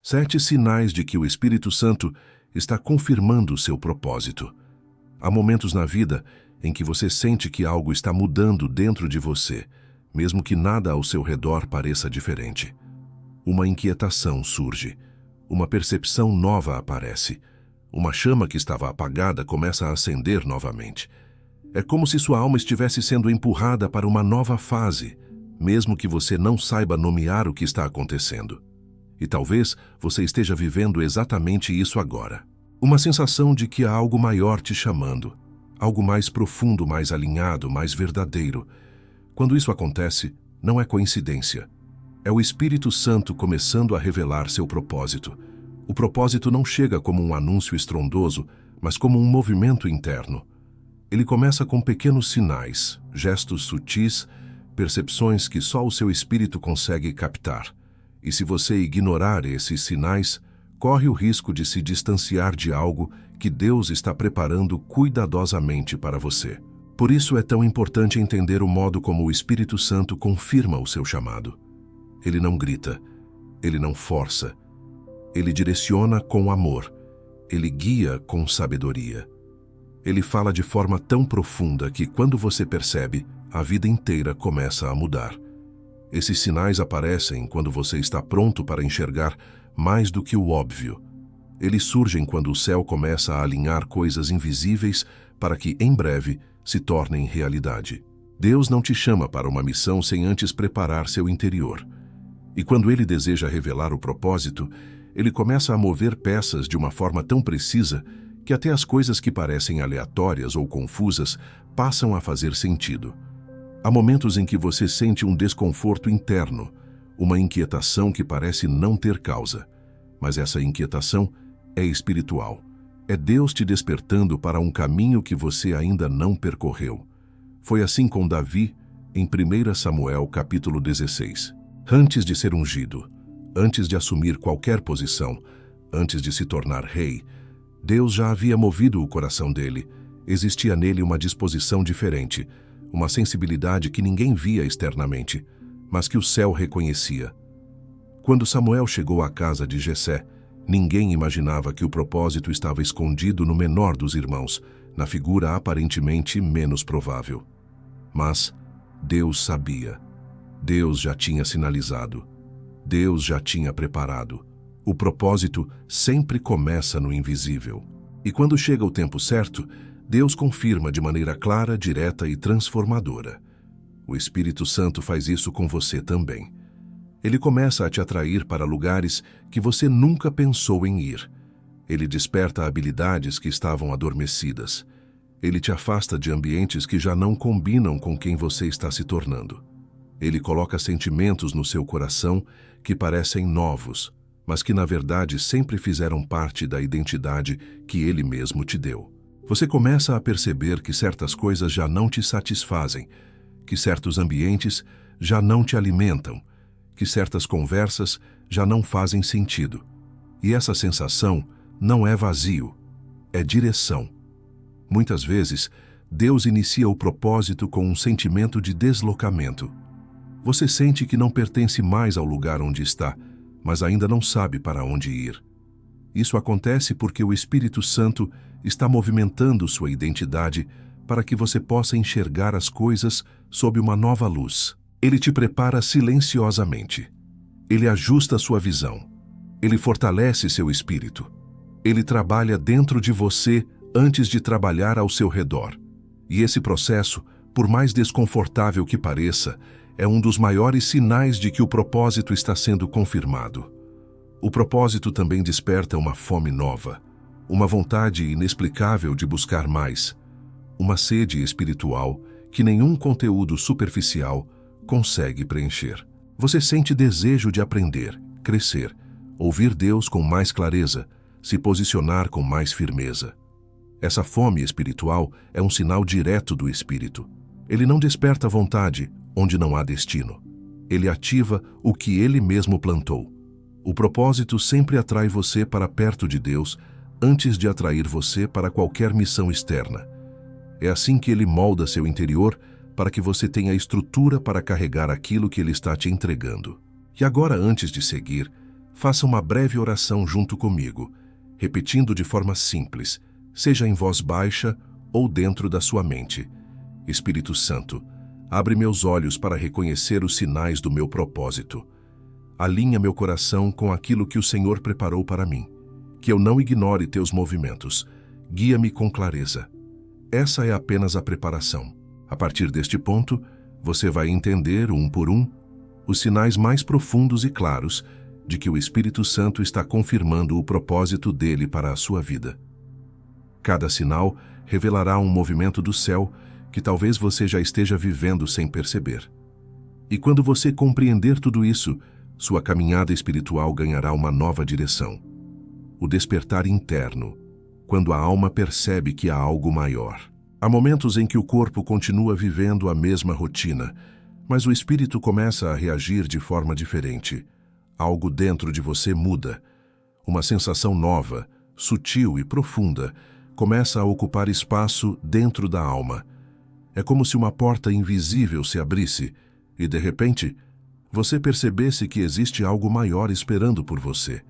7 sinais de que o Espírito Santo está confirmando o seu propósito. Há momentos na vida em que você sente que algo está mudando dentro de você, mesmo que nada ao seu redor pareça diferente. Uma inquietação surge, uma percepção nova aparece, uma chama que estava apagada começa a acender novamente. É como se sua alma estivesse sendo empurrada para uma nova fase, mesmo que você não saiba nomear o que está acontecendo. E talvez você esteja vivendo exatamente isso agora. Uma sensação de que há algo maior te chamando, algo mais profundo, mais alinhado, mais verdadeiro. Quando isso acontece, não é coincidência. É o Espírito Santo começando a revelar seu propósito. O propósito não chega como um anúncio estrondoso, mas como um movimento interno. Ele começa com pequenos sinais, gestos sutis, percepções que só o seu espírito consegue captar. E se você ignorar esses sinais, corre o risco de se distanciar de algo que Deus está preparando cuidadosamente para você. Por isso é tão importante entender o modo como o Espírito Santo confirma o seu chamado. Ele não grita, ele não força, ele direciona com amor, ele guia com sabedoria. Ele fala de forma tão profunda que, quando você percebe, a vida inteira começa a mudar. Esses sinais aparecem quando você está pronto para enxergar mais do que o óbvio. Eles surgem quando o céu começa a alinhar coisas invisíveis para que, em breve, se tornem realidade. Deus não te chama para uma missão sem antes preparar seu interior. E quando Ele deseja revelar o propósito, Ele começa a mover peças de uma forma tão precisa que até as coisas que parecem aleatórias ou confusas passam a fazer sentido. Há momentos em que você sente um desconforto interno, uma inquietação que parece não ter causa. Mas essa inquietação é espiritual. É Deus te despertando para um caminho que você ainda não percorreu. Foi assim com Davi, em 1 Samuel, capítulo 16. Antes de ser ungido, antes de assumir qualquer posição, antes de se tornar rei, Deus já havia movido o coração dele. Existia nele uma disposição diferente, uma sensibilidade que ninguém via externamente, mas que o céu reconhecia. Quando Samuel chegou à casa de Jessé, ninguém imaginava que o propósito estava escondido no menor dos irmãos, na figura aparentemente menos provável. Mas Deus sabia. Deus já tinha sinalizado. Deus já tinha preparado. O propósito sempre começa no invisível. E quando chega o tempo certo, Deus confirma de maneira clara, direta e transformadora. O Espírito Santo faz isso com você também. Ele começa a te atrair para lugares que você nunca pensou em ir. Ele desperta habilidades que estavam adormecidas. Ele te afasta de ambientes que já não combinam com quem você está se tornando. Ele coloca sentimentos no seu coração que parecem novos, mas que na verdade sempre fizeram parte da identidade que Ele mesmo te deu. Você começa a perceber que certas coisas já não te satisfazem, que certos ambientes já não te alimentam, que certas conversas já não fazem sentido. E essa sensação não é vazio, é direção. Muitas vezes, Deus inicia o propósito com um sentimento de deslocamento. Você sente que não pertence mais ao lugar onde está, mas ainda não sabe para onde ir. Isso acontece porque o Espírito Santo está movimentando sua identidade para que você possa enxergar as coisas sob uma nova luz. Ele te prepara silenciosamente. Ele ajusta sua visão. Ele fortalece seu espírito. Ele trabalha dentro de você antes de trabalhar ao seu redor. E esse processo, por mais desconfortável que pareça, é um dos maiores sinais de que o propósito está sendo confirmado. O propósito também desperta uma fome nova, uma vontade inexplicável de buscar mais, uma sede espiritual que nenhum conteúdo superficial consegue preencher. Você sente desejo de aprender, crescer, ouvir Deus com mais clareza, se posicionar com mais firmeza. Essa fome espiritual é um sinal direto do Espírito. Ele não desperta vontade onde não há destino. Ele ativa o que Ele mesmo plantou. O propósito sempre atrai você para perto de Deus antes de atrair você para qualquer missão externa. É assim que Ele molda seu interior para que você tenha estrutura para carregar aquilo que Ele está te entregando. E agora, antes de seguir, faça uma breve oração junto comigo, repetindo de forma simples, seja em voz baixa ou dentro da sua mente. Espírito Santo, abre meus olhos para reconhecer os sinais do meu propósito. Alinha meu coração com aquilo que o Senhor preparou para mim. Que eu não ignore teus movimentos. Guia-me com clareza. Essa é apenas a preparação. A partir deste ponto, você vai entender, um por um, os sinais mais profundos e claros de que o Espírito Santo está confirmando o propósito dele para a sua vida. Cada sinal revelará um movimento do céu que talvez você já esteja vivendo sem perceber. E quando você compreender tudo isso, sua caminhada espiritual ganhará uma nova direção. O despertar interno, quando a alma percebe que há algo maior. Há momentos em que o corpo continua vivendo a mesma rotina, mas o espírito começa a reagir de forma diferente. Algo dentro de você muda. Uma sensação nova, sutil e profunda, começa a ocupar espaço dentro da alma. É como se uma porta invisível se abrisse e, de repente, você percebesse que existe algo maior esperando por você.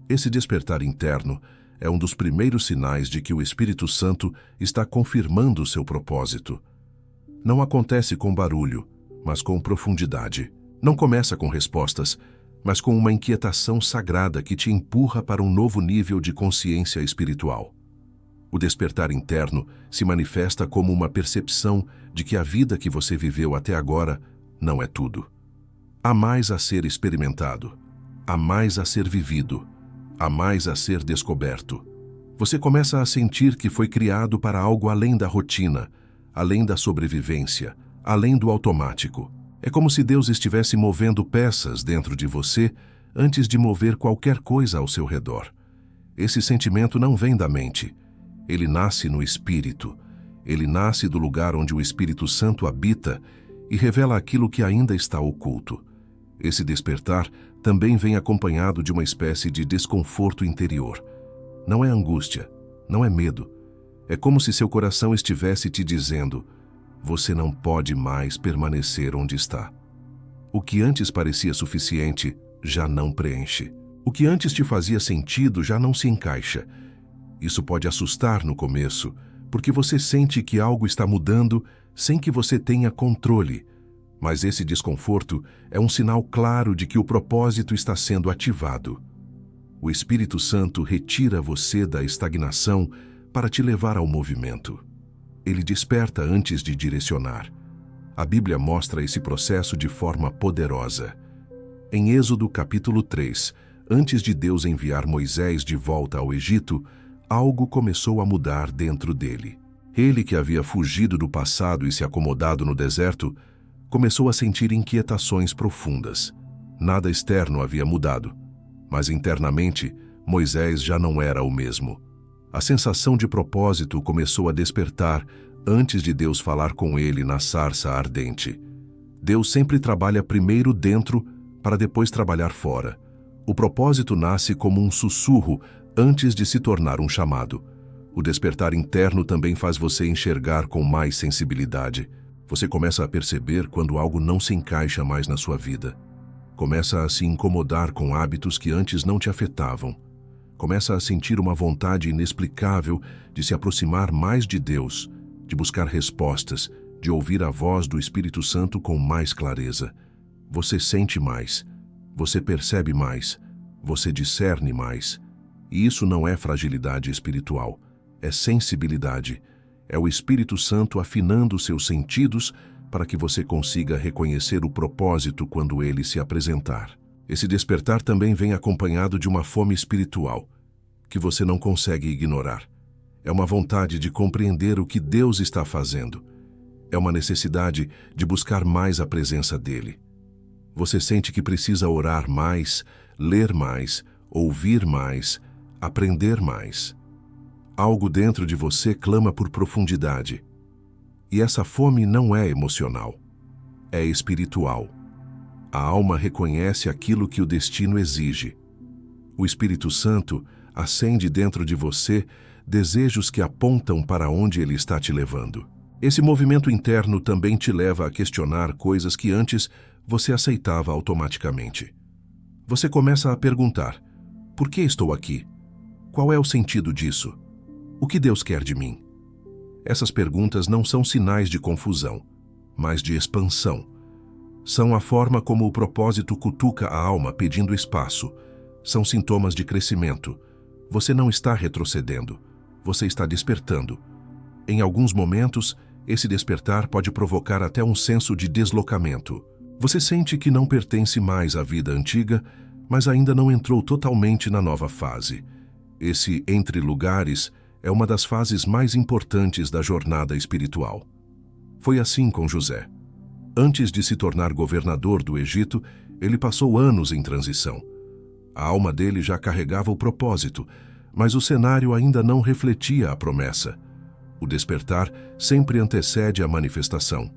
Esse despertar interno é um dos primeiros sinais de que o Espírito Santo está confirmando seu propósito. Não acontece com barulho, mas com profundidade. Não começa com respostas, mas com uma inquietação sagrada que te empurra para um novo nível de consciência espiritual. O despertar interno se manifesta como uma percepção de que a vida que você viveu até agora não é tudo. Há mais a ser experimentado, há mais a ser vivido, há mais a ser descoberto. Você começa a sentir que foi criado para algo além da rotina, além da sobrevivência, além do automático. É como se Deus estivesse movendo peças dentro de você antes de mover qualquer coisa ao seu redor. Esse sentimento não vem da mente. Ele nasce no espírito. Ele nasce do lugar onde o Espírito Santo habita e revela aquilo que ainda está oculto. Esse despertar também vem acompanhado de uma espécie de desconforto interior. Não é angústia, não é medo. É como se seu coração estivesse te dizendo: você não pode mais permanecer onde está. O que antes parecia suficiente já não preenche. O que antes te fazia sentido já não se encaixa. Isso pode assustar no começo, porque você sente que algo está mudando sem que você tenha controle. Mas esse desconforto é um sinal claro de que o propósito está sendo ativado. O Espírito Santo retira você da estagnação para te levar ao movimento. Ele desperta antes de direcionar. A Bíblia mostra esse processo de forma poderosa. Em Êxodo capítulo 3, antes de Deus enviar Moisés de volta ao Egito, algo começou a mudar dentro dele. Ele, que havia fugido do passado e se acomodado no deserto, começou a sentir inquietações profundas. Nada externo havia mudado, mas internamente Moisés já não era o mesmo. A sensação de propósito começou a despertar antes de Deus falar com ele na sarça ardente. Deus sempre trabalha primeiro dentro para depois trabalhar fora. O propósito nasce como um sussurro antes de se tornar um chamado. O despertar interno também faz você enxergar com mais sensibilidade. Você começa a perceber quando algo não se encaixa mais na sua vida. Começa a se incomodar com hábitos que antes não te afetavam. Começa a sentir uma vontade inexplicável de se aproximar mais de Deus, de buscar respostas, de ouvir a voz do Espírito Santo com mais clareza. Você sente mais, você percebe mais, você discerne mais. E isso não é fragilidade espiritual, é sensibilidade. É o Espírito Santo afinando seus sentidos para que você consiga reconhecer o propósito quando ele se apresentar. Esse despertar também vem acompanhado de uma fome espiritual, que você não consegue ignorar. É uma vontade de compreender o que Deus está fazendo. É uma necessidade de buscar mais a presença dele. Você sente que precisa orar mais, ler mais, ouvir mais, aprender mais. Algo dentro de você clama por profundidade. E essa fome não é emocional, é espiritual. A alma reconhece aquilo que o destino exige. O Espírito Santo acende dentro de você desejos que apontam para onde ele está te levando. Esse movimento interno também te leva a questionar coisas que antes você aceitava automaticamente. Você começa a perguntar: por que estou aqui? Qual é o sentido disso? O que Deus quer de mim? Essas perguntas não são sinais de confusão, mas de expansão. São a forma como o propósito cutuca a alma pedindo espaço. São sintomas de crescimento. Você não está retrocedendo, você está despertando. Em alguns momentos, esse despertar pode provocar até um senso de deslocamento. Você sente que não pertence mais à vida antiga, mas ainda não entrou totalmente na nova fase. Esse entre lugares é uma das fases mais importantes da jornada espiritual. Foi assim com José. Antes de se tornar governador do Egito, ele passou anos em transição. A alma dele já carregava o propósito, mas o cenário ainda não refletia a promessa. O despertar sempre antecede a manifestação,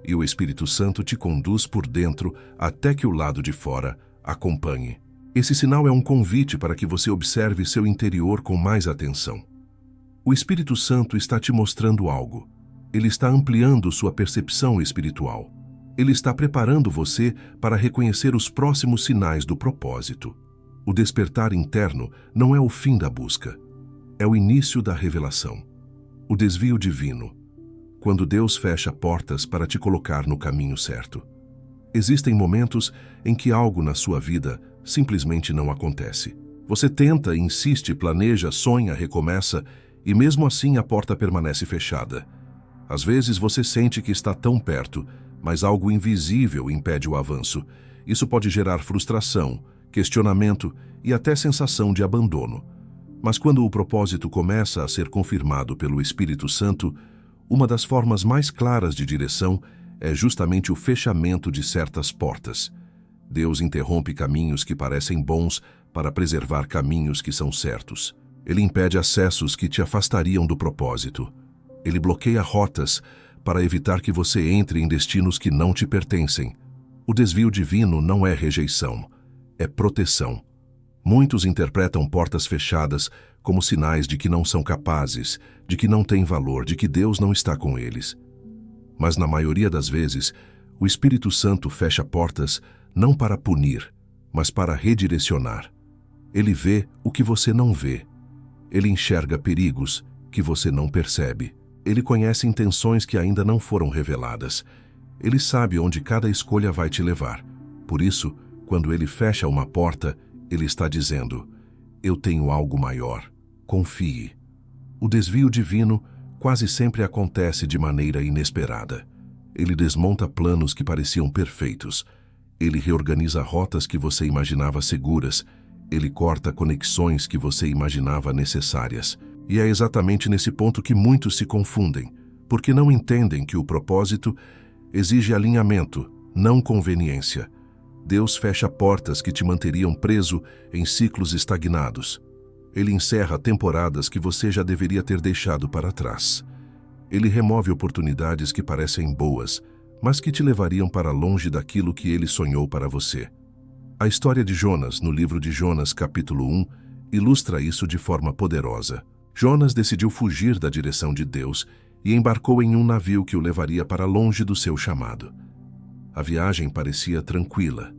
e o Espírito Santo te conduz por dentro até que o lado de fora acompanhe. Esse sinal é um convite para que você observe seu interior com mais atenção. O Espírito Santo está te mostrando algo. Ele está ampliando sua percepção espiritual. Ele está preparando você para reconhecer os próximos sinais do propósito. O despertar interno não é o fim da busca, é o início da revelação. O desvio divino, quando Deus fecha portas para te colocar no caminho certo. Existem momentos em que algo na sua vida simplesmente não acontece. Você tenta, insiste, planeja, sonha, recomeça, e mesmo assim a porta permanece fechada. Às vezes você sente que está tão perto, mas algo invisível impede o avanço. Isso pode gerar frustração, questionamento e até sensação de abandono. Mas quando o propósito começa a ser confirmado pelo Espírito Santo, uma das formas mais claras de direção é justamente o fechamento de certas portas. Deus interrompe caminhos que parecem bons para preservar caminhos que são certos. Ele impede acessos que te afastariam do propósito. Ele bloqueia rotas para evitar que você entre em destinos que não te pertencem. O desvio divino não é rejeição, é proteção. Muitos interpretam portas fechadas como sinais de que não são capazes, de que não têm valor, de que Deus não está com eles. Mas na maioria das vezes, o Espírito Santo fecha portas não para punir, mas para redirecionar. Ele vê o que você não vê. Ele enxerga perigos que você não percebe. Ele conhece intenções que ainda não foram reveladas. Ele sabe onde cada escolha vai te levar. Por isso, quando ele fecha uma porta, ele está dizendo: eu tenho algo maior. Confie. O desvio divino quase sempre acontece de maneira inesperada. Ele desmonta planos que pareciam perfeitos. Ele reorganiza rotas que você imaginava seguras. Ele corta conexões que você imaginava necessárias. E é exatamente nesse ponto que muitos se confundem, porque não entendem que o propósito exige alinhamento, não conveniência. Deus fecha portas que te manteriam preso em ciclos estagnados. Ele encerra temporadas que você já deveria ter deixado para trás. Ele remove oportunidades que parecem boas, mas que te levariam para longe daquilo que ele sonhou para você. A história de Jonas, no livro de Jonas, capítulo 1, ilustra isso de forma poderosa. Jonas decidiu fugir da direção de Deus e embarcou em um navio que o levaria para longe do seu chamado. A viagem parecia tranquila.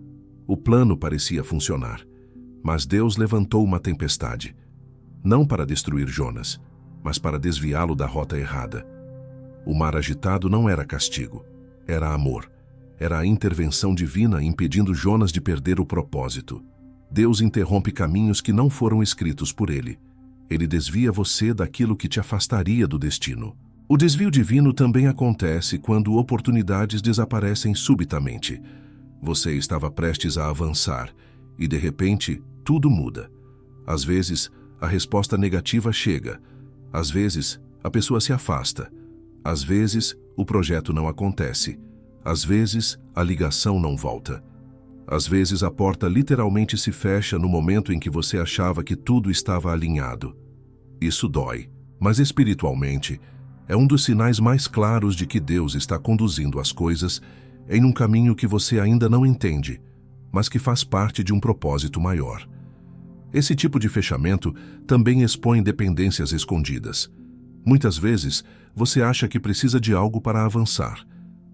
O plano parecia funcionar. Mas Deus levantou uma tempestade. Não para destruir Jonas, mas para desviá-lo da rota errada. O mar agitado não era castigo, era amor. Era a intervenção divina impedindo Jonas de perder o propósito. Deus interrompe caminhos que não foram escritos por ele. Ele desvia você daquilo que te afastaria do destino. O desvio divino também acontece quando oportunidades desaparecem subitamente. Você estava prestes a avançar e, de repente, tudo muda. Às vezes, a resposta negativa chega. Às vezes, a pessoa se afasta. Às vezes, o projeto não acontece. Às vezes, a ligação não volta. Às vezes, a porta literalmente se fecha no momento em que você achava que tudo estava alinhado. Isso dói, mas espiritualmente, é um dos sinais mais claros de que Deus está conduzindo as coisas em um caminho que você ainda não entende, mas que faz parte de um propósito maior. Esse tipo de fechamento também expõe dependências escondidas. Muitas vezes, você acha que precisa de algo para avançar,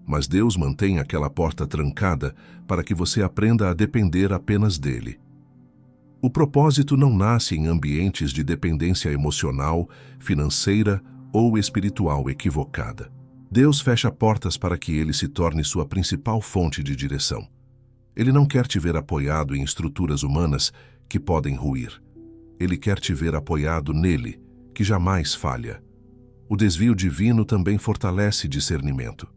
mas Deus mantém aquela porta trancada para que você aprenda a depender apenas dele. O propósito não nasce em ambientes de dependência emocional, financeira ou espiritual equivocada. Deus fecha portas para que ele se torne sua principal fonte de direção. Ele não quer te ver apoiado em estruturas humanas que podem ruir. Ele quer te ver apoiado nele, que jamais falha. O desvio divino também fortalece discernimento.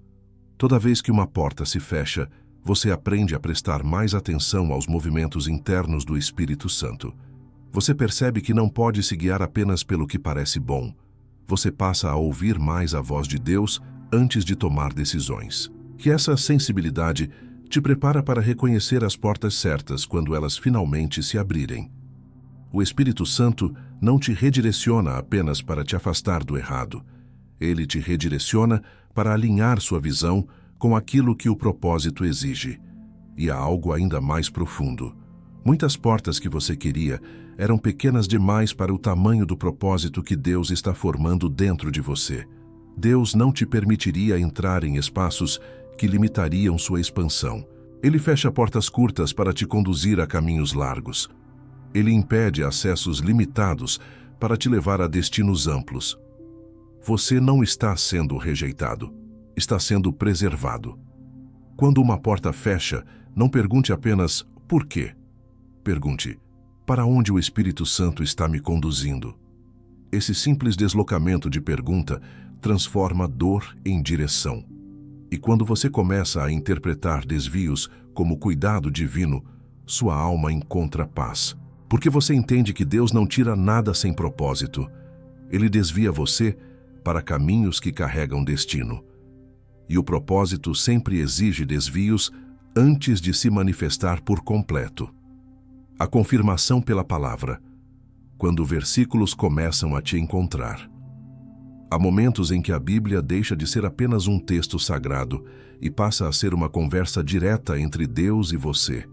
Toda vez que uma porta se fecha, você aprende a prestar mais atenção aos movimentos internos do Espírito Santo. Você percebe que não pode se guiar apenas pelo que parece bom. Você passa a ouvir mais a voz de Deus antes de tomar decisões. Que essa sensibilidade te prepara para reconhecer as portas certas quando elas finalmente se abrirem. O Espírito Santo não te redireciona apenas para te afastar do errado. Ele te redireciona para alinhar sua visão com aquilo que o propósito exige. E há algo ainda mais profundo. Muitas portas que você queria eram pequenas demais para o tamanho do propósito que Deus está formando dentro de você. Deus não te permitiria entrar em espaços que limitariam sua expansão. Ele fecha portas curtas para te conduzir a caminhos largos. Ele impede acessos limitados para te levar a destinos amplos. Você não está sendo rejeitado, está sendo preservado. Quando uma porta fecha, não pergunte apenas por quê. Pergunte, para onde o Espírito Santo está me conduzindo? Esse simples deslocamento de pergunta transforma dor em direção. E quando você começa a interpretar desvios como cuidado divino, sua alma encontra paz. Porque você entende que Deus não tira nada sem propósito. Ele desvia você para caminhos que carregam destino. E o propósito sempre exige desvios antes de se manifestar por completo. A confirmação pela palavra, quando versículos começam a te encontrar. Há momentos em que a Bíblia deixa de ser apenas um texto sagrado e passa a ser uma conversa direta entre Deus e você.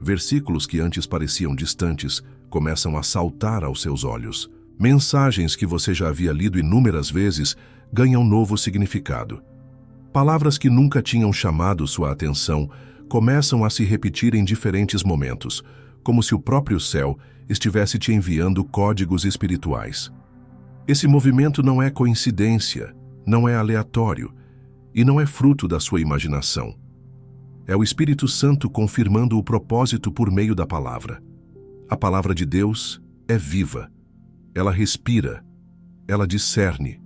Versículos que antes pareciam distantes começam a saltar aos seus olhos. Mensagens que você já havia lido inúmeras vezes ganham novo significado. Palavras que nunca tinham chamado sua atenção começam a se repetir em diferentes momentos, como se o próprio céu estivesse te enviando códigos espirituais. Esse movimento não é coincidência, não é aleatório e não é fruto da sua imaginação. É o Espírito Santo confirmando o propósito por meio da palavra. A palavra de Deus é viva. Ela respira, ela discerne,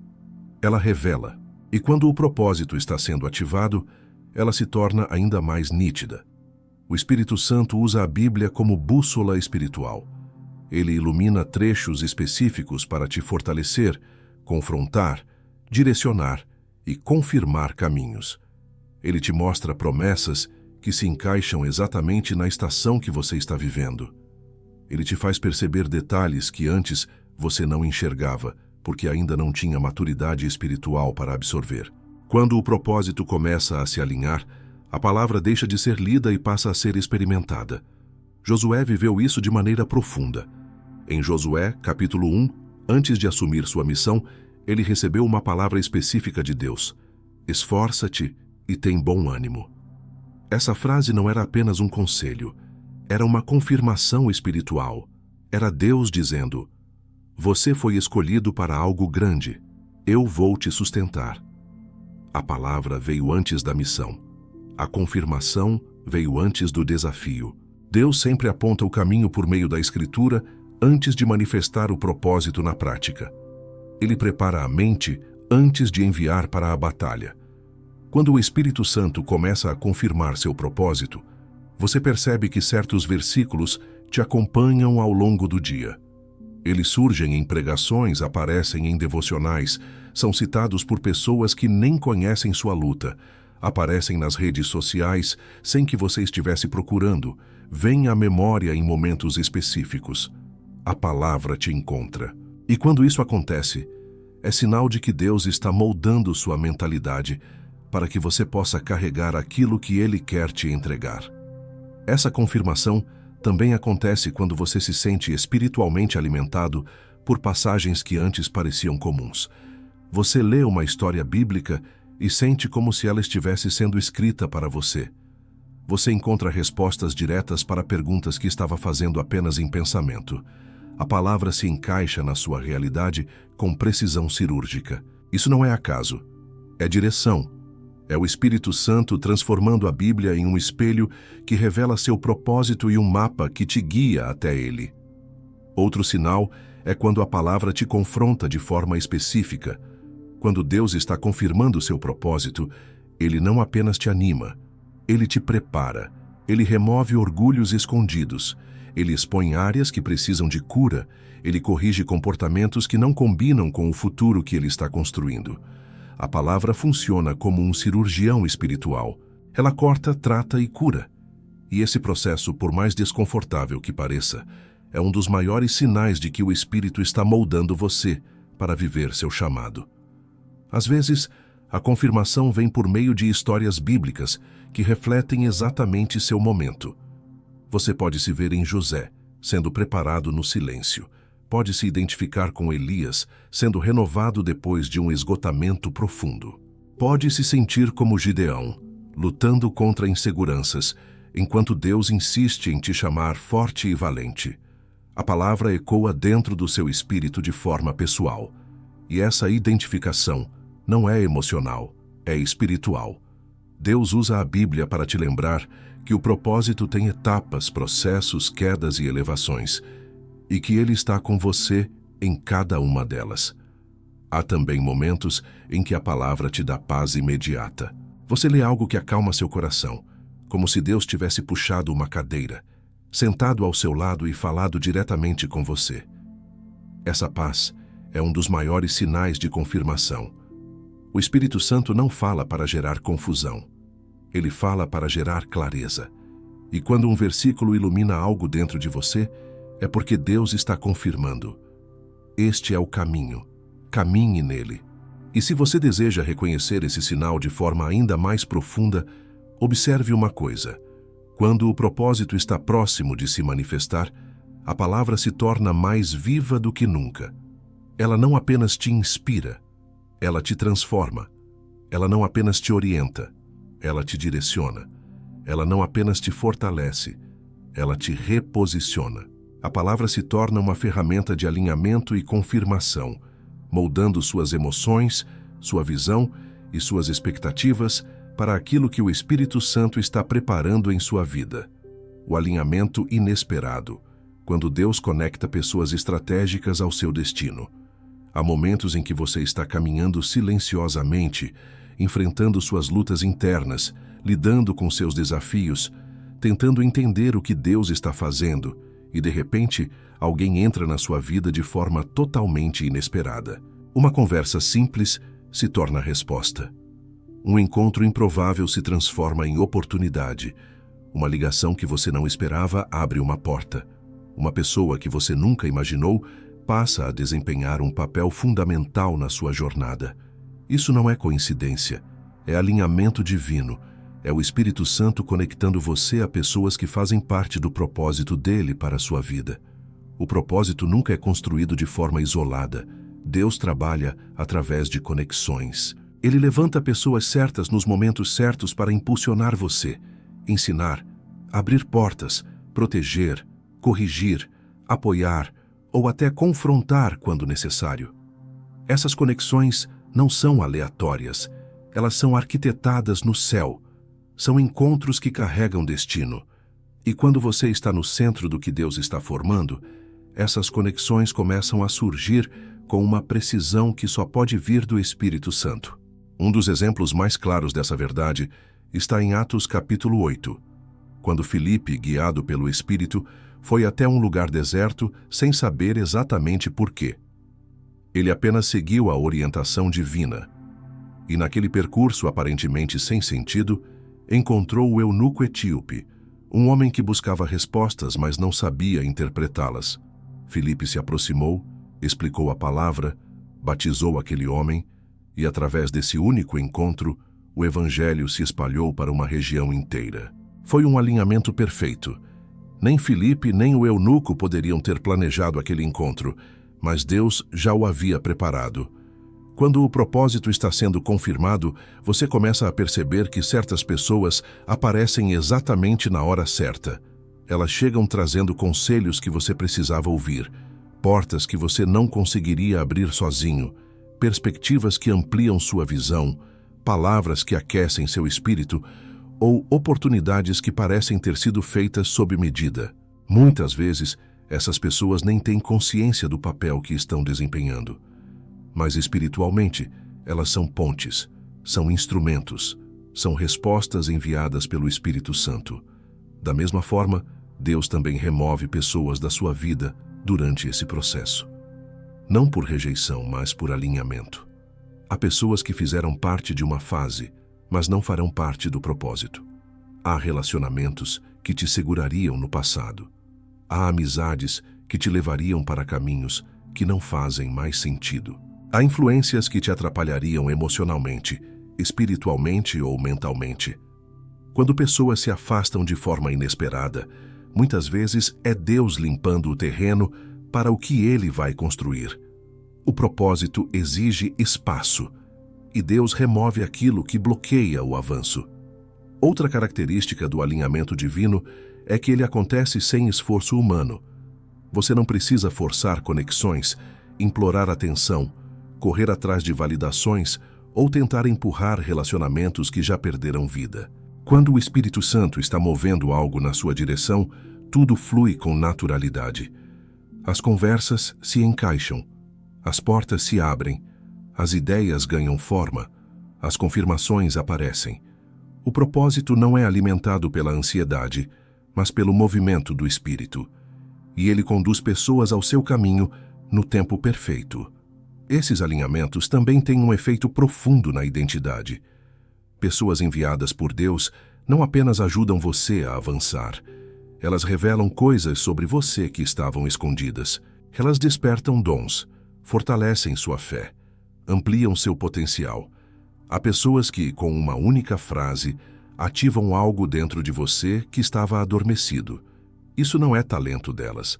ela revela. E quando o propósito está sendo ativado, ela se torna ainda mais nítida. O Espírito Santo usa a Bíblia como bússola espiritual. Ele ilumina trechos específicos para te fortalecer, confrontar, direcionar e confirmar caminhos. Ele te mostra promessas que se encaixam exatamente na estação que você está vivendo. Ele te faz perceber detalhes que antes você não enxergava, porque ainda não tinha maturidade espiritual para absorver. Quando o propósito começa a se alinhar, a palavra deixa de ser lida e passa a ser experimentada. Josué viveu isso de maneira profunda. Em Josué, capítulo 1, antes de assumir sua missão, ele recebeu uma palavra específica de Deus: esforça-te e tem bom ânimo. Essa frase não era apenas um conselho, era uma confirmação espiritual. Era Deus dizendo: você foi escolhido para algo grande, eu vou te sustentar. A palavra veio antes da missão. A confirmação veio antes do desafio. Deus sempre aponta o caminho por meio da Escritura antes de manifestar o propósito na prática. Ele prepara a mente antes de enviar para a batalha. Quando o Espírito Santo começa a confirmar seu propósito, você percebe que certos versículos te acompanham ao longo do dia. Eles surgem em pregações, aparecem em devocionais, são citados por pessoas que nem conhecem sua luta, aparecem nas redes sociais sem que você estivesse procurando, vêm à memória em momentos específicos. A palavra te encontra. E quando isso acontece, é sinal de que Deus está moldando sua mentalidade para que você possa carregar aquilo que Ele quer te entregar. Essa confirmação também acontece quando você se sente espiritualmente alimentado por passagens que antes pareciam comuns. Você lê uma história bíblica e sente como se ela estivesse sendo escrita para você. Você encontra respostas diretas para perguntas que estava fazendo apenas em pensamento. A palavra se encaixa na sua realidade com precisão cirúrgica. Isso não é acaso, é direção. É o Espírito Santo transformando a Bíblia em um espelho que revela seu propósito e um mapa que te guia até ele. Outro sinal é quando a palavra te confronta de forma específica. Quando Deus está confirmando seu propósito, Ele não apenas te anima, Ele te prepara, Ele remove orgulhos escondidos, Ele expõe áreas que precisam de cura, Ele corrige comportamentos que não combinam com o futuro que Ele está construindo. A palavra funciona como um cirurgião espiritual. Ela corta, trata e cura. E esse processo, por mais desconfortável que pareça, é um dos maiores sinais de que o Espírito está moldando você para viver seu chamado. Às vezes, a confirmação vem por meio de histórias bíblicas que refletem exatamente seu momento. Você pode se ver em José, sendo preparado no silêncio. Pode se identificar com Elias, sendo renovado depois de um esgotamento profundo. Pode se sentir como Gideão, lutando contra inseguranças, enquanto Deus insiste em te chamar forte e valente. A palavra ecoa dentro do seu espírito de forma pessoal. E essa identificação não é emocional, é espiritual. Deus usa a Bíblia para te lembrar que o propósito tem etapas, processos, quedas e elevações, e que Ele está com você em cada uma delas. Há também momentos em que a palavra te dá paz imediata. Você lê algo que acalma seu coração, como se Deus tivesse puxado uma cadeira, sentado ao seu lado e falado diretamente com você. Essa paz é um dos maiores sinais de confirmação. O Espírito Santo não fala para gerar confusão. Ele fala para gerar clareza. E quando um versículo ilumina algo dentro de você, é porque Deus está confirmando. Este é o caminho. Caminhe nele. E se você deseja reconhecer esse sinal de forma ainda mais profunda, observe uma coisa. Quando o propósito está próximo de se manifestar, a palavra se torna mais viva do que nunca. Ela não apenas te inspira, ela te transforma. Ela não apenas te orienta, ela te direciona. Ela não apenas te fortalece, ela te reposiciona. A palavra se torna uma ferramenta de alinhamento e confirmação, moldando suas emoções, sua visão e suas expectativas para aquilo que o Espírito Santo está preparando em sua vida. O alinhamento inesperado, quando Deus conecta pessoas estratégicas ao seu destino. Há momentos em que você está caminhando silenciosamente, enfrentando suas lutas internas, lidando com seus desafios, tentando entender o que Deus está fazendo, e de repente, alguém entra na sua vida de forma totalmente inesperada. Uma conversa simples se torna a resposta. Um encontro improvável se transforma em oportunidade. Uma ligação que você não esperava abre uma porta. Uma pessoa que você nunca imaginou passa a desempenhar um papel fundamental na sua jornada. Isso não é coincidência, é alinhamento divino. É o Espírito Santo conectando você a pessoas que fazem parte do propósito dele para a sua vida. O propósito nunca é construído de forma isolada. Deus trabalha através de conexões. Ele levanta pessoas certas nos momentos certos para impulsionar você, ensinar, abrir portas, proteger, corrigir, apoiar ou até confrontar quando necessário. Essas conexões não são aleatórias, elas são arquitetadas no céu. São encontros que carregam destino. E quando você está no centro do que Deus está formando, essas conexões começam a surgir com uma precisão que só pode vir do Espírito Santo. Um dos exemplos mais claros dessa verdade está em Atos capítulo 8, quando Filipe, guiado pelo Espírito, foi até um lugar deserto sem saber exatamente por quê. Ele apenas seguiu a orientação divina. E naquele percurso aparentemente sem sentido, encontrou o eunuco etíope, um homem que buscava respostas, mas não sabia interpretá-las. Filipe se aproximou, explicou a palavra, batizou aquele homem, e através desse único encontro, o evangelho se espalhou para uma região inteira. Foi um alinhamento perfeito. Nem Filipe nem o eunuco poderiam ter planejado aquele encontro, mas Deus já o havia preparado. Quando o propósito está sendo confirmado, você começa a perceber que certas pessoas aparecem exatamente na hora certa. Elas chegam trazendo conselhos que você precisava ouvir, portas que você não conseguiria abrir sozinho, perspectivas que ampliam sua visão, palavras que aquecem seu espírito ou oportunidades que parecem ter sido feitas sob medida. Muitas vezes, essas pessoas nem têm consciência do papel que estão desempenhando. Mas espiritualmente, elas são pontes, são instrumentos, são respostas enviadas pelo Espírito Santo. Da mesma forma, Deus também remove pessoas da sua vida durante esse processo. Não por rejeição, mas por alinhamento. Há pessoas que fizeram parte de uma fase, mas não farão parte do propósito. Há relacionamentos que te segurariam no passado. Há amizades que te levariam para caminhos que não fazem mais sentido. Há influências que te atrapalhariam emocionalmente, espiritualmente ou mentalmente. Quando pessoas se afastam de forma inesperada, muitas vezes é Deus limpando o terreno para o que Ele vai construir. O propósito exige espaço, e Deus remove aquilo que bloqueia o avanço. Outra característica do alinhamento divino é que ele acontece sem esforço humano. Você não precisa forçar conexões, implorar atenção, correr atrás de validações ou tentar empurrar relacionamentos que já perderam vida. Quando o Espírito Santo está movendo algo na sua direção, tudo flui com naturalidade. As conversas se encaixam, as portas se abrem, as ideias ganham forma, as confirmações aparecem. O propósito não é alimentado pela ansiedade, mas pelo movimento do Espírito. E ele conduz pessoas ao seu caminho no tempo perfeito. Esses alinhamentos também têm um efeito profundo na identidade. Pessoas enviadas por Deus não apenas ajudam você a avançar. Elas revelam coisas sobre você que estavam escondidas. Elas despertam dons, fortalecem sua fé, ampliam seu potencial. Há pessoas que, com uma única frase, ativam algo dentro de você que estava adormecido. Isso não é talento delas.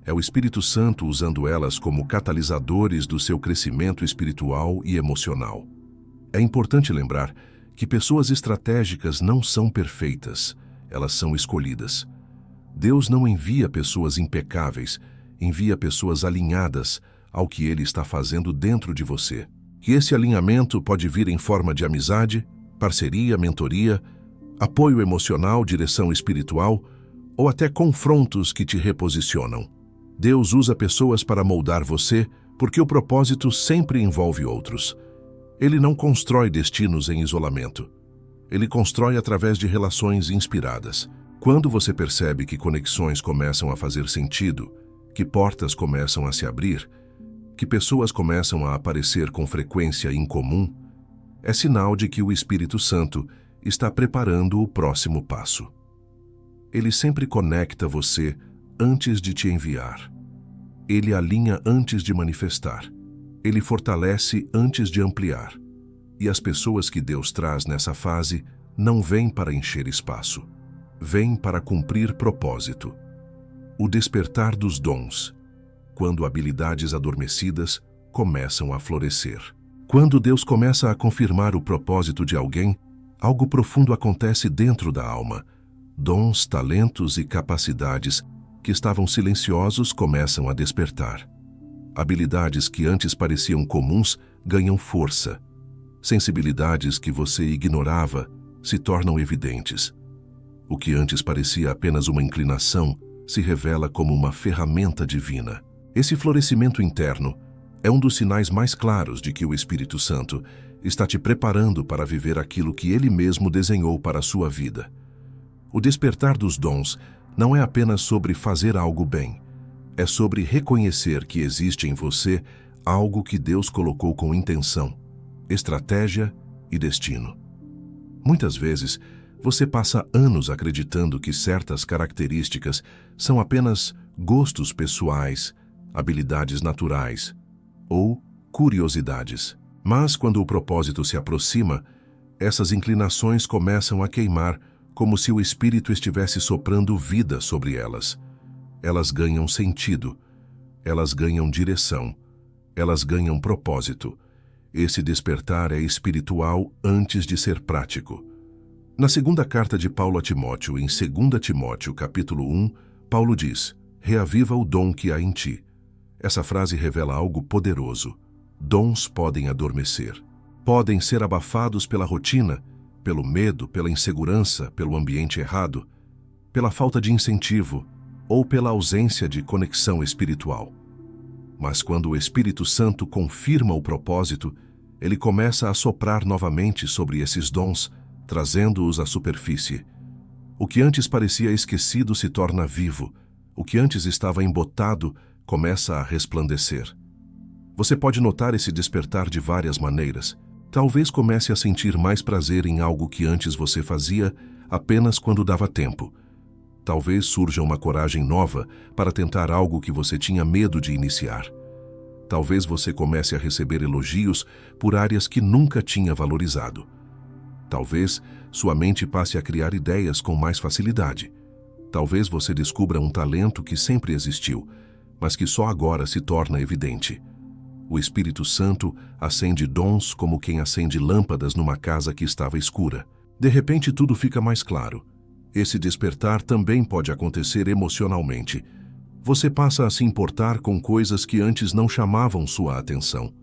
É o Espírito Santo usando elas como catalisadores do seu crescimento espiritual e emocional. É importante lembrar que pessoas estratégicas não são perfeitas, elas são escolhidas. Deus não envia pessoas impecáveis, envia pessoas alinhadas ao que Ele está fazendo dentro de você. E esse alinhamento pode vir em forma de amizade, parceria, mentoria, apoio emocional, direção espiritual ou até confrontos que te reposicionam. Deus usa pessoas para moldar você porque o propósito sempre envolve outros. Ele não constrói destinos em isolamento. Ele constrói através de relações inspiradas. Quando você percebe que conexões começam a fazer sentido, que portas começam a se abrir, que pessoas começam a aparecer com frequência incomum, é sinal de que o Espírito Santo está preparando o próximo passo. Ele sempre conecta você antes de te enviar. Ele alinha antes de manifestar. Ele fortalece antes de ampliar. E as pessoas que Deus traz nessa fase não vêm para encher espaço. Vêm para cumprir propósito. O despertar dos dons, quando habilidades adormecidas começam a florescer. Quando Deus começa a confirmar o propósito de alguém, algo profundo acontece dentro da alma. Dons, talentos e capacidades que estavam silenciosos começam a despertar. Habilidades que antes pareciam comuns ganham força. Sensibilidades que você ignorava se tornam evidentes. O que antes parecia apenas uma inclinação se revela como uma ferramenta divina. Esse florescimento interno é um dos sinais mais claros de que o Espírito Santo está te preparando para viver aquilo que Ele mesmo desenhou para a sua vida. O despertar dos dons não é apenas sobre fazer algo bem. É sobre reconhecer que existe em você algo que Deus colocou com intenção, estratégia e destino. Muitas vezes, você passa anos acreditando que certas características são apenas gostos pessoais, habilidades naturais ou curiosidades. Mas quando o propósito se aproxima, essas inclinações começam a queimar como se o Espírito estivesse soprando vida sobre elas. Elas ganham sentido, elas ganham direção, elas ganham propósito. Esse despertar é espiritual antes de ser prático. Na segunda carta de Paulo a Timóteo, em 2 Timóteo, capítulo 1, Paulo diz: reaviva o dom que há em ti. Essa frase revela algo poderoso. Dons podem adormecer. Podem ser abafados pela rotina, pelo medo, pela insegurança, pelo ambiente errado, pela falta de incentivo ou pela ausência de conexão espiritual. Mas quando o Espírito Santo confirma o propósito, ele começa a soprar novamente sobre esses dons, trazendo-os à superfície. O que antes parecia esquecido se torna vivo. O que antes estava embotado começa a resplandecer. Você pode notar esse despertar de várias maneiras. Talvez comece a sentir mais prazer em algo que antes você fazia apenas quando dava tempo. Talvez surja uma coragem nova para tentar algo que você tinha medo de iniciar. Talvez você comece a receber elogios por áreas que nunca tinha valorizado. Talvez sua mente passe a criar ideias com mais facilidade. Talvez você descubra um talento que sempre existiu, mas que só agora se torna evidente. O Espírito Santo acende dons como quem acende lâmpadas numa casa que estava escura. De repente tudo fica mais claro. Esse despertar também pode acontecer emocionalmente. Você passa a se importar com coisas que antes não chamavam sua atenção.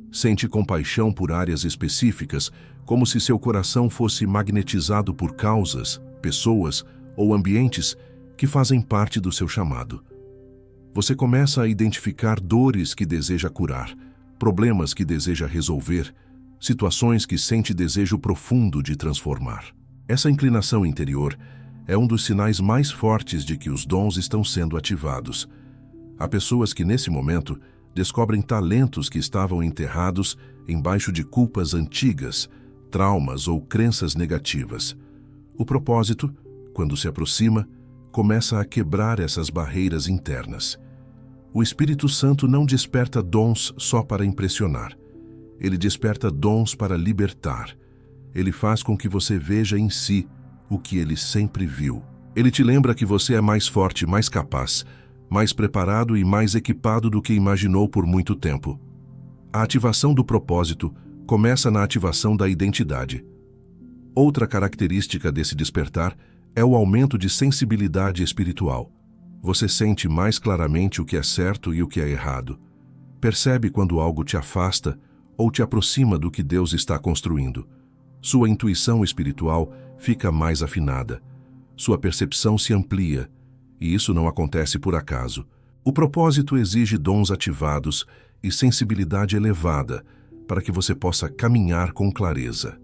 Sente compaixão por áreas específicas, como se seu coração fosse magnetizado por causas, pessoas ou ambientes que fazem parte do seu chamado. Você começa a identificar dores que deseja curar, problemas que deseja resolver, situações que sente desejo profundo de transformar. Essa inclinação interior é um dos sinais mais fortes de que os dons estão sendo ativados. Há pessoas que, nesse momento, descobrem talentos que estavam enterrados embaixo de culpas antigas, traumas ou crenças negativas. O propósito, quando se aproxima, começa a quebrar essas barreiras internas. O Espírito Santo não desperta dons só para impressionar. Ele desperta dons para libertar. Ele faz com que você veja em si o que ele sempre viu. Ele te lembra que você é mais forte, mais capaz, mais preparado e mais equipado do que imaginou por muito tempo. A ativação do propósito começa na ativação da identidade. Outra característica desse despertar é o aumento de sensibilidade espiritual. Você sente mais claramente o que é certo e o que é errado. Percebe quando algo te afasta ou te aproxima do que Deus está construindo. Sua intuição espiritual fica mais afinada. Sua percepção se amplia, e isso não acontece por acaso. O propósito exige dons ativados e sensibilidade elevada para que você possa caminhar com clareza.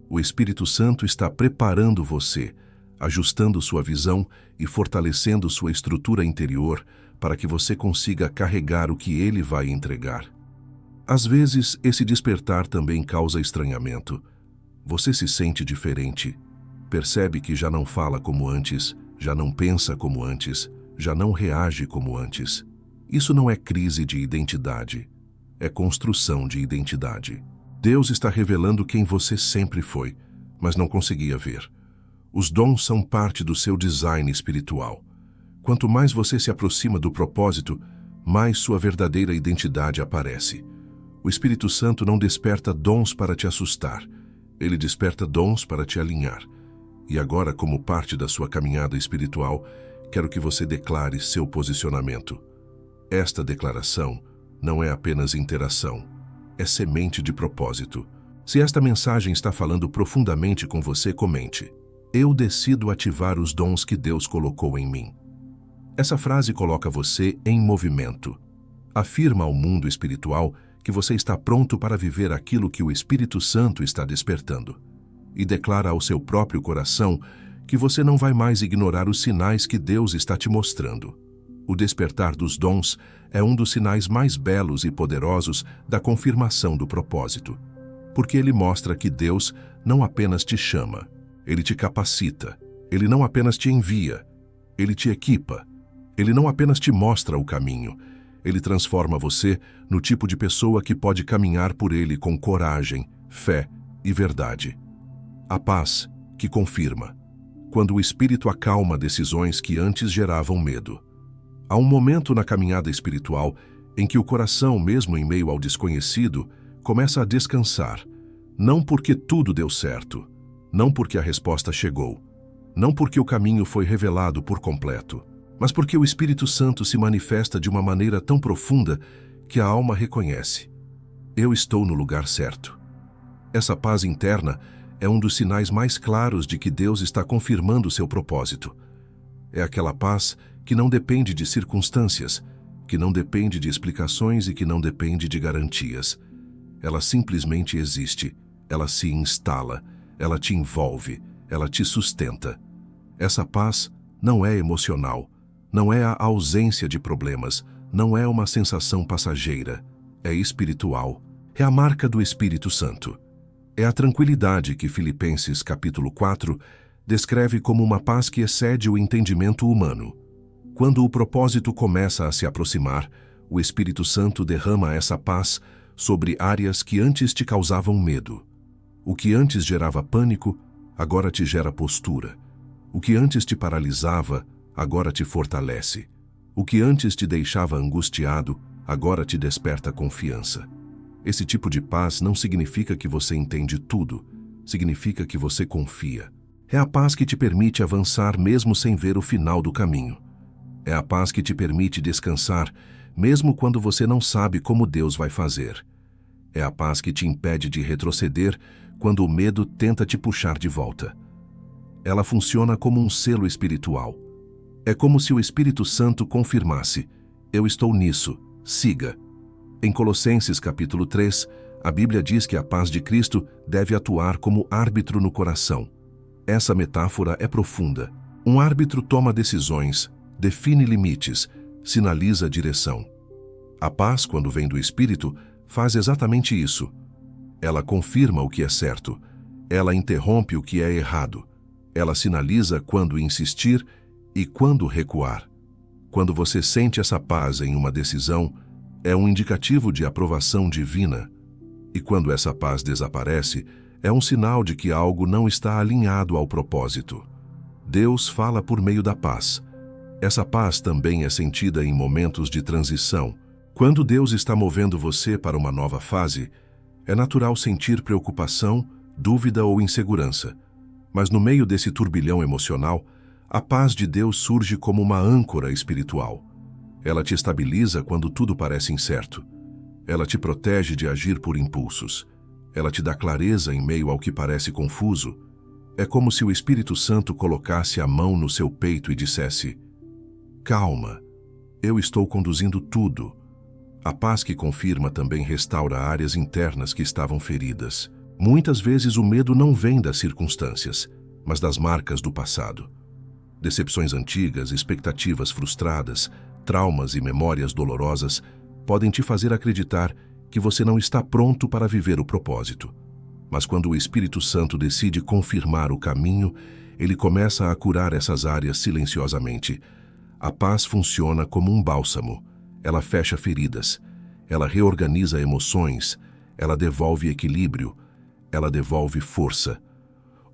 O Espírito Santo está preparando você, ajustando sua visão e fortalecendo sua estrutura interior para que você consiga carregar o que ele vai entregar. Às vezes, esse despertar também causa estranhamento. Você se sente diferente. Percebe que já não fala como antes, já não pensa como antes, já não reage como antes. Isso não é crise de identidade, é construção de identidade. Deus está revelando quem você sempre foi, mas não conseguia ver. Os dons são parte do seu design espiritual. Quanto mais você se aproxima do propósito, mais sua verdadeira identidade aparece. O Espírito Santo não desperta dons para te assustar. Ele desperta dons para te alinhar. E agora, como parte da sua caminhada espiritual, quero que você declare seu posicionamento. Esta declaração não é apenas interação, é semente de propósito. Se esta mensagem está falando profundamente com você, comente: eu decido ativar os dons que Deus colocou em mim. Essa frase coloca você em movimento. Afirma ao mundo espiritual que você está pronto para viver aquilo que o Espírito Santo está despertando. E declara ao seu próprio coração que você não vai mais ignorar os sinais que Deus está te mostrando. O despertar dos dons é um dos sinais mais belos e poderosos da confirmação do propósito, porque ele mostra que Deus não apenas te chama, ele te capacita, ele não apenas te envia, ele te equipa, ele não apenas te mostra o caminho, ele transforma você no tipo de pessoa que pode caminhar por ele com coragem, fé e verdade. A paz que confirma, quando o Espírito acalma decisões que antes geravam medo. Há um momento na caminhada espiritual em que o coração, mesmo em meio ao desconhecido, começa a descansar, não porque tudo deu certo, não porque a resposta chegou, não porque o caminho foi revelado por completo, mas porque o Espírito Santo se manifesta de uma maneira tão profunda que a alma reconhece: eu estou no lugar certo. Essa paz interna é um dos sinais mais claros de que Deus está confirmando seu propósito. É aquela paz que não depende de circunstâncias, que não depende de explicações e que não depende de garantias. Ela simplesmente existe, ela se instala, ela te envolve, ela te sustenta. Essa paz não é emocional, não é a ausência de problemas, não é uma sensação passageira, é espiritual, é a marca do Espírito Santo. É a tranquilidade que Filipenses capítulo 4 descreve como uma paz que excede o entendimento humano. Quando o propósito começa a se aproximar, o Espírito Santo derrama essa paz sobre áreas que antes te causavam medo. O que antes gerava pânico, agora te gera postura. O que antes te paralisava, agora te fortalece. O que antes te deixava angustiado, agora te desperta confiança. Esse tipo de paz não significa que você entende tudo, significa que você confia. É a paz que te permite avançar mesmo sem ver o final do caminho. É a paz que te permite descansar, mesmo quando você não sabe como Deus vai fazer. É a paz que te impede de retroceder quando o medo tenta te puxar de volta. Ela funciona como um selo espiritual. É como se o Espírito Santo confirmasse: eu estou nisso, siga. Em Colossenses capítulo 3, a Bíblia diz que a paz de Cristo deve atuar como árbitro no coração. Essa metáfora é profunda. Um árbitro toma decisões, define limites, sinaliza direção. A paz, quando vem do Espírito, faz exatamente isso. Ela confirma o que é certo. Ela interrompe o que é errado. Ela sinaliza quando insistir e quando recuar. Quando você sente essa paz em uma decisão, é um indicativo de aprovação divina. E quando essa paz desaparece, é um sinal de que algo não está alinhado ao propósito. Deus fala por meio da paz. Essa paz também é sentida em momentos de transição. Quando Deus está movendo você para uma nova fase, é natural sentir preocupação, dúvida ou insegurança. Mas no meio desse turbilhão emocional, a paz de Deus surge como uma âncora espiritual. Ela te estabiliza quando tudo parece incerto. Ela te protege de agir por impulsos. Ela te dá clareza em meio ao que parece confuso. É como se o Espírito Santo colocasse a mão no seu peito e dissesse: calma, eu estou conduzindo tudo. A paz que confirma também restaura áreas internas que estavam feridas. Muitas vezes o medo não vem das circunstâncias, mas das marcas do passado. Decepções antigas, expectativas frustradas, traumas e memórias dolorosas podem te fazer acreditar que você não está pronto para viver o propósito. Mas quando o Espírito Santo decide confirmar o caminho, ele começa a curar essas áreas silenciosamente. A paz funciona como um bálsamo. Ela fecha feridas, ela reorganiza emoções, ela devolve equilíbrio, ela devolve força.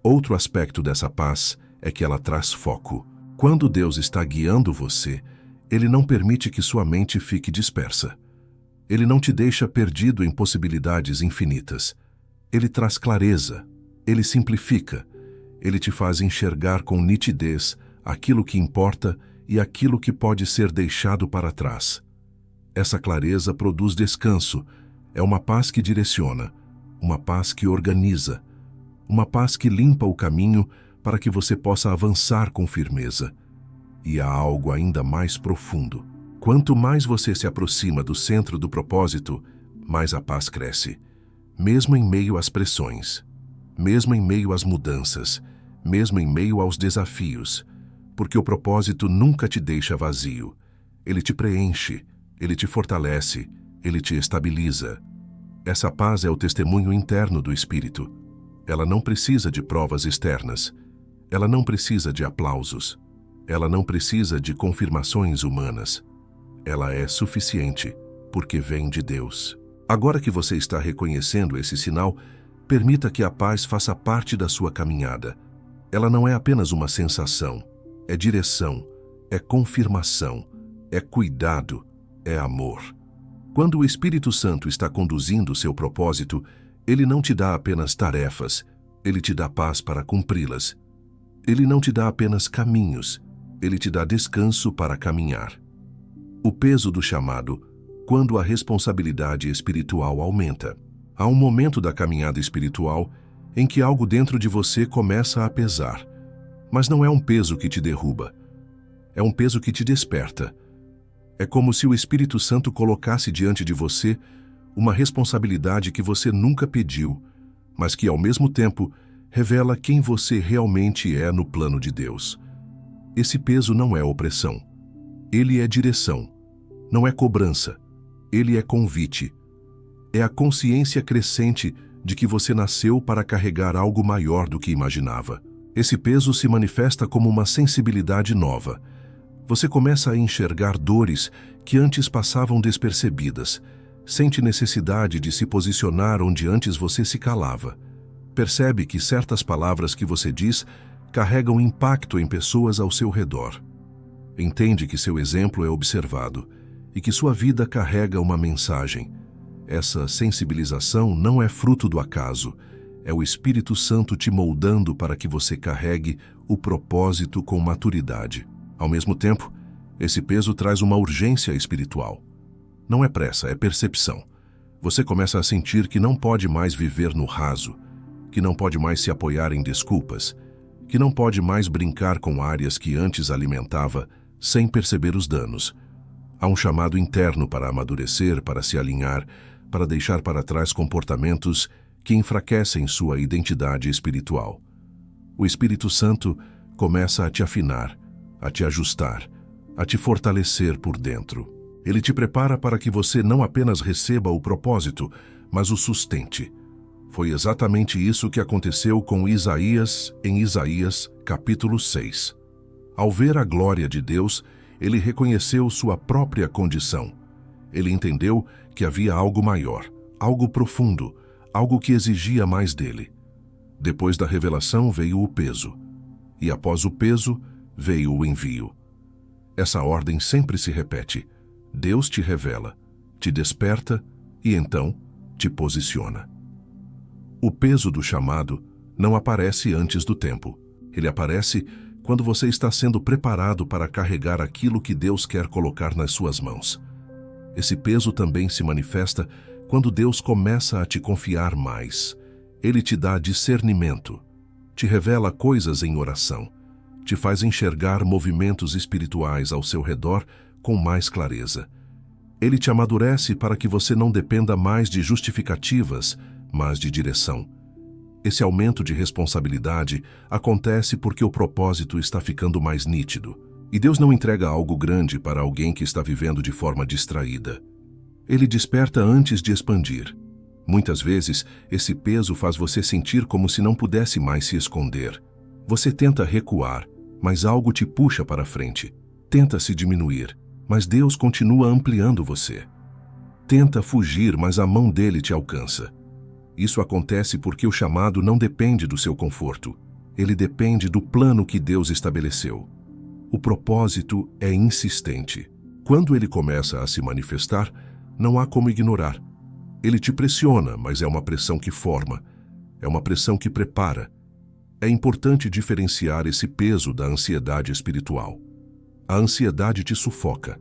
Outro aspecto dessa paz é que ela traz foco. Quando Deus está guiando você, Ele não permite que sua mente fique dispersa. Ele não te deixa perdido em possibilidades infinitas. Ele traz clareza, ele simplifica, ele te faz enxergar com nitidez aquilo que importa e aquilo que pode ser deixado para trás. Essa clareza produz descanso, é uma paz que direciona, uma paz que organiza, uma paz que limpa o caminho para que você possa avançar com firmeza. E há algo ainda mais profundo. Quanto mais você se aproxima do centro do propósito, mais a paz cresce. Mesmo em meio às pressões, mesmo em meio às mudanças, mesmo em meio aos desafios, porque o propósito nunca te deixa vazio. Ele te preenche, ele te fortalece, ele te estabiliza. Essa paz é o testemunho interno do Espírito. Ela não precisa de provas externas. Ela não precisa de aplausos. Ela não precisa de confirmações humanas. Ela é suficiente, porque vem de Deus. Agora que você está reconhecendo esse sinal, permita que a paz faça parte da sua caminhada. Ela não é apenas uma sensação, é direção, é confirmação, é cuidado, é amor. Quando o Espírito Santo está conduzindo seu propósito, ele não te dá apenas tarefas, ele te dá paz para cumpri-las. Ele não te dá apenas caminhos, ele te dá descanso para caminhar. O peso do chamado, quando a responsabilidade espiritual aumenta. Há um momento da caminhada espiritual em que algo dentro de você começa a pesar, mas não é um peso que te derruba, é um peso que te desperta. É como se o Espírito Santo colocasse diante de você uma responsabilidade que você nunca pediu, mas que, ao mesmo tempo, revela quem você realmente é no plano de Deus. Esse peso não é opressão. Ele é direção. Não é cobrança. Ele é convite. É a consciência crescente de que você nasceu para carregar algo maior do que imaginava. Esse peso se manifesta como uma sensibilidade nova. Você começa a enxergar dores que antes passavam despercebidas. Sente necessidade de se posicionar onde antes você se calava. Percebe que certas palavras que você diz carregam impacto em pessoas ao seu redor. Entende que seu exemplo é observado e que sua vida carrega uma mensagem. Essa sensibilização não é fruto do acaso, é o Espírito Santo te moldando para que você carregue o propósito com maturidade. Ao mesmo tempo, esse peso traz uma urgência espiritual. Não é pressa, é percepção. Você começa a sentir que não pode mais viver no raso, que não pode mais se apoiar em desculpas, que não pode mais brincar com áreas que antes alimentava sem perceber os danos. Há um chamado interno para amadurecer, para se alinhar, para deixar para trás comportamentos que enfraquecem sua identidade espiritual. O Espírito Santo começa a te afinar, a te ajustar, a te fortalecer por dentro. Ele te prepara para que você não apenas receba o propósito, mas o sustente. Foi exatamente isso que aconteceu com Isaías em Isaías, capítulo 6. Ao ver a glória de Deus, ele reconheceu sua própria condição. Ele entendeu que havia algo maior, algo profundo, algo que exigia mais dele. Depois da revelação veio o peso, e após o peso veio o envio. Essa ordem sempre se repete. Deus te revela, te desperta e então te posiciona. O peso do chamado não aparece antes do tempo. Ele aparece quando você está sendo preparado para carregar aquilo que Deus quer colocar nas suas mãos. Esse peso também se manifesta quando Deus começa a te confiar mais. Ele te dá discernimento, te revela coisas em oração, te faz enxergar movimentos espirituais ao seu redor com mais clareza. Ele te amadurece para que você não dependa mais de justificativas, mas de direção. Esse aumento de responsabilidade acontece porque o propósito está ficando mais nítido. E Deus não entrega algo grande para alguém que está vivendo de forma distraída. Ele desperta antes de expandir. Muitas vezes, esse peso faz você sentir como se não pudesse mais se esconder. Você tenta recuar, mas algo te puxa para frente. Tenta se diminuir, mas Deus continua ampliando você. Tenta fugir, mas a mão dele te alcança. Isso acontece porque o chamado não depende do seu conforto. Ele depende do plano que Deus estabeleceu. O propósito é insistente. Quando ele começa a se manifestar, não há como ignorar. Ele te pressiona, mas é uma pressão que forma. É uma pressão que prepara. É importante diferenciar esse peso da ansiedade espiritual. A ansiedade te sufoca.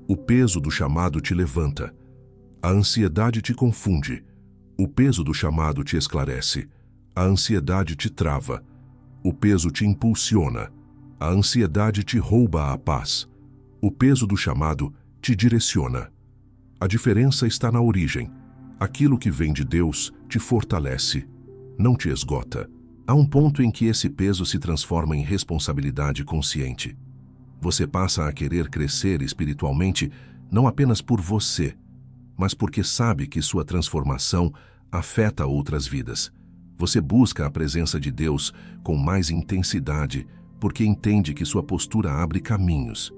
O peso do chamado te levanta. A ansiedade te confunde. O peso do chamado te esclarece. A ansiedade te trava. O peso te impulsiona. A ansiedade te rouba a paz. O peso do chamado te direciona. A diferença está na origem. Aquilo que vem de Deus te fortalece, não te esgota. Há um ponto em que esse peso se transforma em responsabilidade consciente. Você passa a querer crescer espiritualmente não apenas por você, mas porque sabe que sua transformação afeta outras vidas. Você busca a presença de Deus com mais intensidade porque entende que sua postura abre caminhos.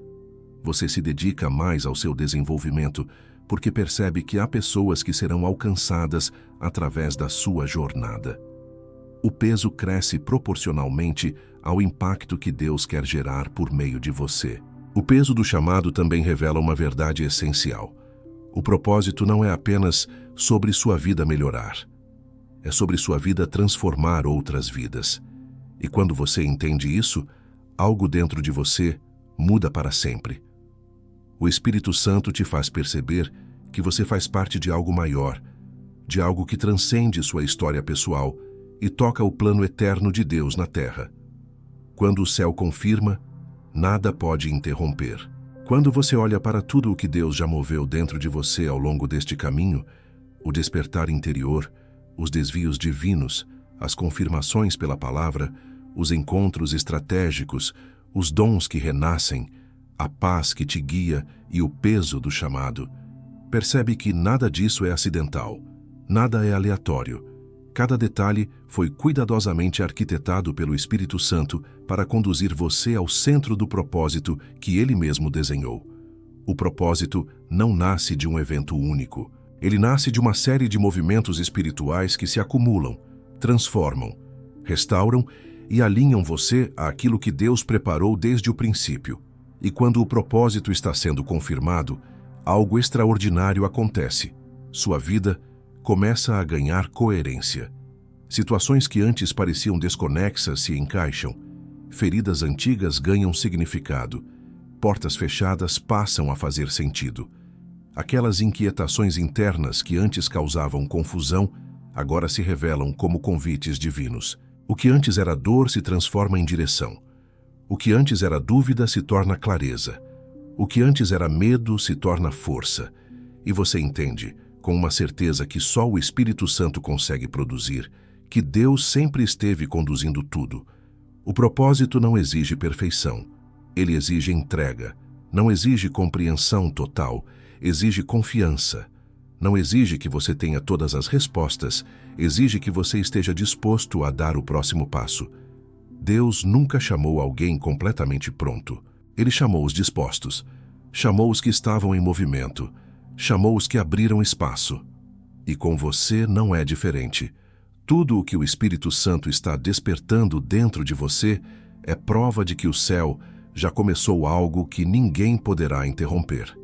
Você se dedica mais ao seu desenvolvimento porque percebe que há pessoas que serão alcançadas através da sua jornada. O peso cresce proporcionalmente ao impacto que Deus quer gerar por meio de você. O peso do chamado também revela uma verdade essencial. O propósito não é apenas sobre sua vida melhorar. É sobre sua vida transformar outras vidas. E quando você entende isso, algo dentro de você muda para sempre. O Espírito Santo te faz perceber que você faz parte de algo maior, de algo que transcende sua história pessoal e toca o plano eterno de Deus na terra. Quando o céu confirma, nada pode interromper. Quando você olha para tudo o que Deus já moveu dentro de você ao longo deste caminho, o despertar interior, os desvios divinos, as confirmações pela palavra, os encontros estratégicos, os dons que renascem, a paz que te guia e o peso do chamado, percebe que nada disso é acidental, nada é aleatório. Cada detalhe foi cuidadosamente arquitetado pelo Espírito Santo para conduzir você ao centro do propósito que Ele mesmo desenhou. O propósito não nasce de um evento único. Ele nasce de uma série de movimentos espirituais que se acumulam, transformam, restauram e alinham você àquilo que Deus preparou desde o princípio. E quando o propósito está sendo confirmado, algo extraordinário acontece. Sua vida começa a ganhar coerência. Situações que antes pareciam desconexas se encaixam. Feridas antigas ganham significado. Portas fechadas passam a fazer sentido. Aquelas inquietações internas que antes causavam confusão, agora se revelam como convites divinos. O que antes era dor se transforma em direção. O que antes era dúvida se torna clareza. O que antes era medo se torna força. E você entende, com uma certeza que só o Espírito Santo consegue produzir, que Deus sempre esteve conduzindo tudo. O propósito não exige perfeição. Ele exige entrega. Não exige compreensão total. Exige confiança. Não exige que você tenha todas as respostas. Exige que você esteja disposto a dar o próximo passo. Deus nunca chamou alguém completamente pronto. Ele chamou os dispostos. Chamou os que estavam em movimento. Chamou os que abriram espaço. E com você não é diferente. Tudo o que o Espírito Santo está despertando dentro de você é prova de que o céu já começou algo que ninguém poderá interromper.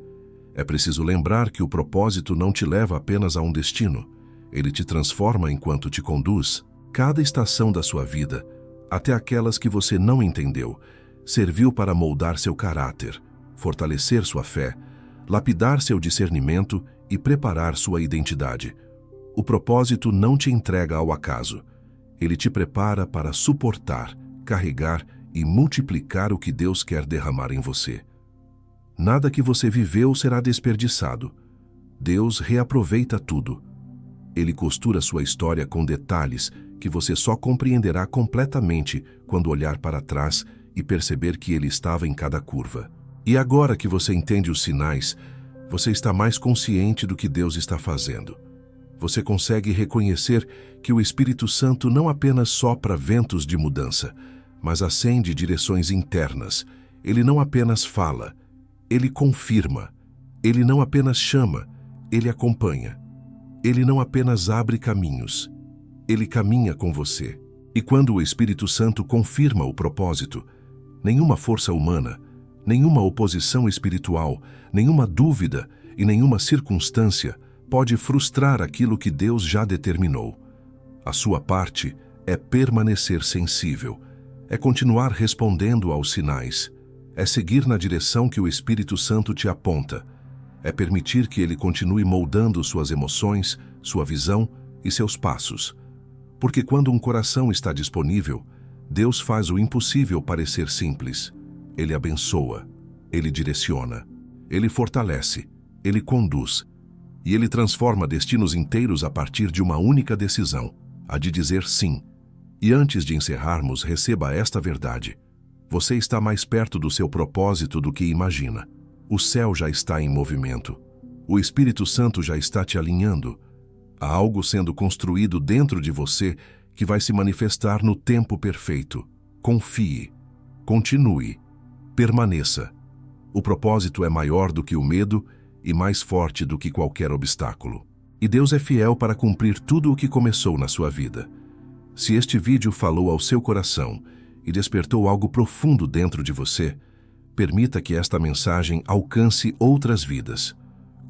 É preciso lembrar que o propósito não te leva apenas a um destino. Ele te transforma enquanto te conduz. Cada estação da sua vida, até aquelas que você não entendeu, serviu para moldar seu caráter, fortalecer sua fé, lapidar seu discernimento e preparar sua identidade. O propósito não te entrega ao acaso. Ele te prepara para suportar, carregar e multiplicar o que Deus quer derramar em você. Nada que você viveu será desperdiçado. Deus reaproveita tudo. Ele costura sua história com detalhes que você só compreenderá completamente quando olhar para trás e perceber que Ele estava em cada curva. E agora que você entende os sinais, você está mais consciente do que Deus está fazendo. Você consegue reconhecer que o Espírito Santo não apenas sopra ventos de mudança, mas acende direções internas. Ele não apenas fala, Ele confirma. Ele não apenas chama, Ele acompanha. Ele não apenas abre caminhos, Ele caminha com você. E quando o Espírito Santo confirma o propósito, nenhuma força humana, nenhuma oposição espiritual, nenhuma dúvida e nenhuma circunstância pode frustrar aquilo que Deus já determinou. A sua parte é permanecer sensível, é continuar respondendo aos sinais, é seguir na direção que o Espírito Santo te aponta, é permitir que Ele continue moldando suas emoções, sua visão e seus passos. Porque quando um coração está disponível, Deus faz o impossível parecer simples. Ele abençoa, Ele direciona, Ele fortalece, Ele conduz, e Ele transforma destinos inteiros a partir de uma única decisão, a de dizer sim. E antes de encerrarmos, receba esta verdade. Você está mais perto do seu propósito do que imagina. O céu já está em movimento. O Espírito Santo já está te alinhando. Há algo sendo construído dentro de você que vai se manifestar no tempo perfeito. Confie, continue, permaneça. O propósito é maior do que o medo e mais forte do que qualquer obstáculo. E Deus é fiel para cumprir tudo o que começou na sua vida. Se este vídeo falou ao seu coração e despertou algo profundo dentro de você, permita que esta mensagem alcance outras vidas.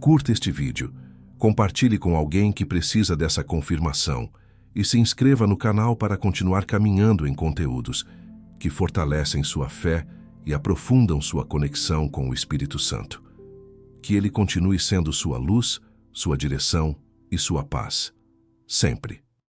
curta este vídeo, compartilhe com alguém que precisa dessa confirmação e se inscreva no canal para continuar caminhando em conteúdos que fortalecem sua fé e aprofundam sua conexão com o Espírito Santo. Que ele continue sendo sua luz, sua direção e sua paz, sempre.